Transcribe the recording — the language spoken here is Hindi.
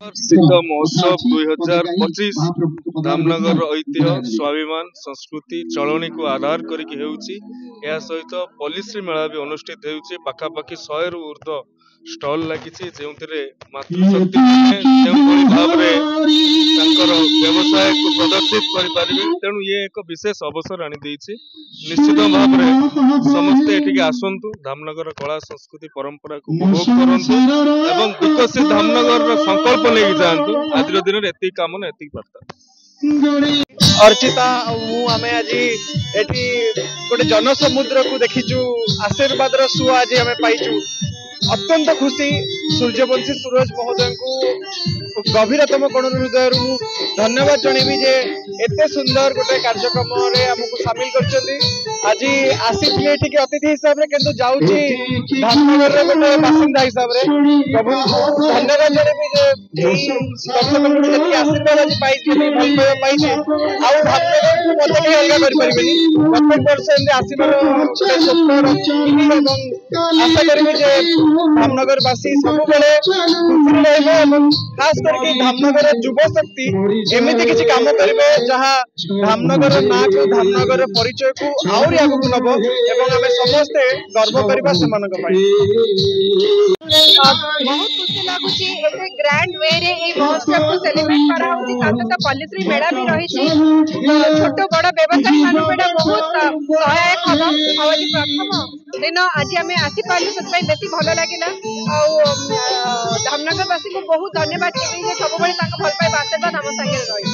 स्थित महोत्सव 2025 धामनगर ऐतिह्य स्वाभिमान संस्कृति चलनी को आधार करके सहित पॉलिसी मेला भी अनुष्ठित होउछि। पाखापाखि 100 रु ऊर्ध्व स्टॉल लगी जो मातृशक्ति भाव व्यवसाय को प्रदर्शित करें। तेणु ये एक विशेष अवसर आनी निश्चित भाव में समस्ते एठिके आसंतु धामनगर कला संस्कृति परंपरा को उपभोग करंतु एवं विकसित धामनगर संकल्प लेके जातु। आज दिन में एति काम एति वार्ता अर्चिता आमे आज एटी गोटे जनसमुद्र को देखीचु आशीर्वाद सुआ आज आमे पाइचु। अत्यंत खुशी सूर्यवंशी सूरज महोदय को गभीरतम कोण हृदय धन्यवाद जनइबी जे एते सुंदर गोटे कार्यक्रम रे हमको शामिल करछथि। आज आसीथि एठी के अतिथि हिसाब रे किंतु जाउची धामनगर रे गोटे बासिंदा हिसाब रे प्रभु धन्यवाद जनइबी जे दर्शक जति आशीर्वाद आज पाइछि भल पाइबा पाइछि आ धामनगर को मते के अलगा कर परिबेनी। प्रत्येक वर्ष एंदे आसीबार स्वप्न रछि एवं आशा करबी जे धामनगर वासी सब बेले खुशी रहबे एवं खास करके धामनगर युवा शक्ति एमिति किछि काम करिवे जहा धामनगर ना को धामनगर परिचय को आउरी आगु नब एवं हमें समस्त गर्व करबा समान पाई। बहुत खुशी लागुची एते ग्रैंड वे रे ए महोत्सव को सेलिब्रेट करा होची। साथ पॉलिसी मेला भी रही छोट बड़ व्यवसायी मान बहुत सहायक हम आज प्रथम दिन आज आम आसी पार्लु से बेसी भल लगे धामनगर वासी को बहुत धन्यवाद देवी सब भल पाइबा आशीर्वाद आम संगे रही।